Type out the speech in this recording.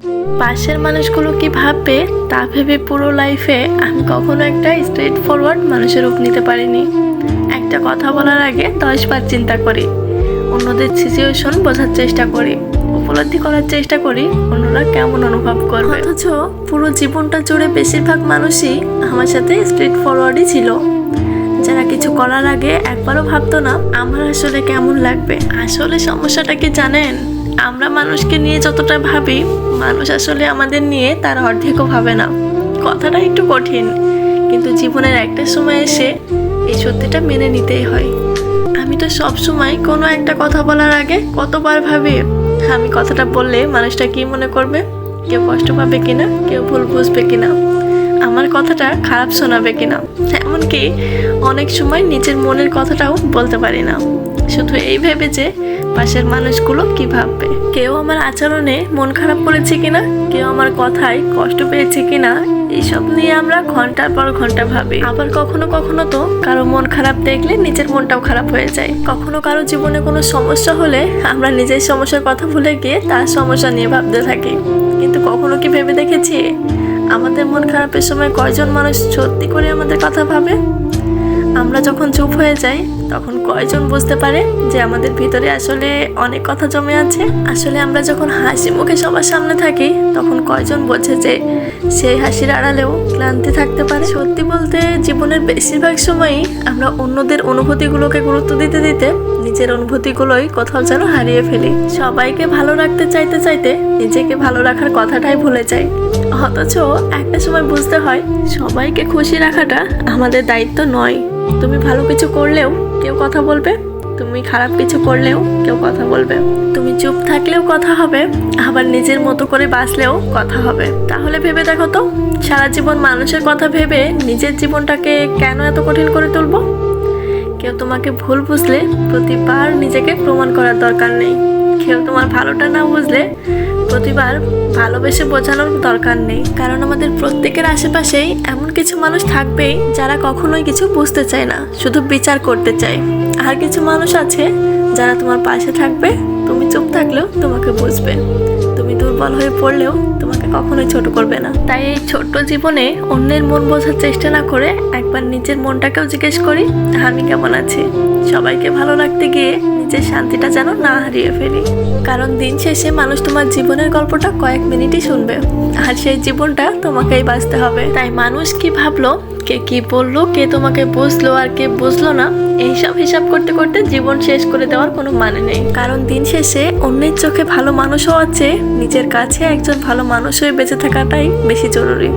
পাশের মানুষগুলো কি ভাববে তা ভেবে পুরো লাইফে আমি কখনো একটা স্ট্রেট ফরওয়ার্ড মানুষের রূপ নিতে পারিনি। একটা কথা বলার আগে 10 বার চিন্তা করি, অন্যদের সিচুয়েশন বোঝার চেষ্টা করি, উপলব্ধি করার চেষ্টা করি অন্যরা কেমন অনুভব করবে। অথচ পুরো জীবনটা জুড়ে বেশিরভাগ মানুষই আমার সাথে স্ট্রেট ফরওয়ার্ডই ছিল, যারা কিছু করার আগে একবারও ভাবতো না আমার আসলে কেমন লাগবে। আসলে সমস্যাটা কি জানেন, আমরা মানুষকে নিয়ে যতটা ভাবি মানুষ আসলে আমাদের নিয়ে তার অর্ধেকও ভাবে না। কথাটা একটু কঠিন, কিন্তু জীবনের একটা সময় এসে এই সত্যিটা মেনে নিতেই হয়। আমি তো সব সময় কোনো একটা কথা বলার আগে কতবার ভাবি আমি কথাটা বললে মানুষটা কি মনে করবে, কেউ কষ্ট পাবে কিনা, কেউ ভুল বুঝবে কিনা, আমার কথাটা খারাপ শোনাবে কিনা। এমনকি অনেক সময় নিজের মনের কথাটাও বলতে পারি না, শুধু এই ভেবে যে পাশের মানুষগুলো কি ভাববে। কেউ আমার আচরণে মন খারাপ করেছে কিনা, কেউ আমার কথায় কষ্ট পেয়েছে কিনা, এইসব নিয়ে আমরা ঘন্টার পর ঘন্টা ভাবি। আবার কখনো কখনো তো কারো মন খারাপ দেখলে নিজের মনটাও খারাপ হয়ে যায়। কখনো কারো জীবনে কোনো সমস্যা হলে আমরা নিজের সমস্যার কথা ভুলে গিয়ে তার সমস্যা নিয়ে ভাবতে থাকি। কিন্তু কখনো কি ভেবে দেখেছি আমাদের মন খারাপের সময় কয়জন মানুষ সত্যি করে আমাদের কথা ভাবে? আমরা যখন চুপ হয়ে যাই তখন কয়জন বুঝতে পারে যে আমাদের ভিতরে আসলে অনেক কথা জমে আছে? আসলে আমরা যখন হাসি মুখে সবার সামনে থাকি তখন কয়জন বোঝে যে সেই হাসির আড়ালেও ক্লান্তি থাকতে পারে? সত্যি বলতে জীবনের বেশিরভাগ সময়ই আমরা অন্যদের অনুভূতিগুলোকে গুরুত্ব দিতে দিতে নিজের অনুভূতিগুলোই কোথাও যেন হারিয়ে ফেলি। সবাইকে ভালো রাখতে চাইতে চাইতে নিজেকে ভালো রাখার কথাটাই ভুলে যাই। অথচ একটা সময় বুঝতে হয় সবাইকে খুশি রাখাটা আমাদের দায়িত্ব নয়। তুমি ভালো কিছু করলেও কেউ কথা বলবে, তুমি খারাপ কিছু করলেও কেউ কথা বলবে, তুমি চুপ থাকলেও কথা হবে, আবার নিজের মতো করে বাঁচলেও কথা হবে। তাহলে ভেবে দেখো তো, সারা জীবন মানুষের কথা ভেবে নিজের জীবনটাকে কেন এত কঠিন করে তুলবো? কেউ তোমাকে ভুল বুঝলে প্রতিবার নিজেকে প্রমাণ করার দরকার নেই। কেউ তোমার ভালোটা না বুঝলে প্রতিবার ভালোবেসে বোঝানোর দরকার নেই। কারণ আমাদের প্রত্যেকের আশেপাশেই এমন কিছু মানুষ থাকবেই যারা কখনোই কিছু বুঝতে চায় না, শুধু বিচার করতে চায়। আর কিছু মানুষ আছে যারা তোমার পাশে থাকবে, তুমি চুপ থাকলেও তোমাকে বুঝবে, তুমি দুর্বল হয়ে পড়লেও তোমাকে কখনোই ছোট করবে না। তাই এই ছোট্ট জীবনে অন্যের মন বোঝার চেষ্টা না করে একবার নিজের মনটাকেও জিজ্ঞেস করি আমি কেমন আছি। সবাইকে ভালো রাখতে গিয়ে নিজের শান্তিটা যেন না হারিয়ে ফেলি। কারণ দিন শেষে মানুষ তোমার জীবনের গল্পটা কয়েক মিনিটই শুনবে, আর সেই জীবনটা তোমাকেই বাঁচতে হবে। তাই মানুষ কি ভাবলো, কে কি বললো, কে তোমাকে বুঝলো আর কে বুঝলো না, এইসব হিসাব করতে করতে জীবন শেষ করে দেওয়ার কোনো মানে নেই। কারণ দিন শেষে অন্যের চোখে ভালো মানুষ হওয়ার চেয়ে নিজের কাছে একজন ভালো মানুষ হয়ে বেঁচে থাকাটাই বেশি জরুরি।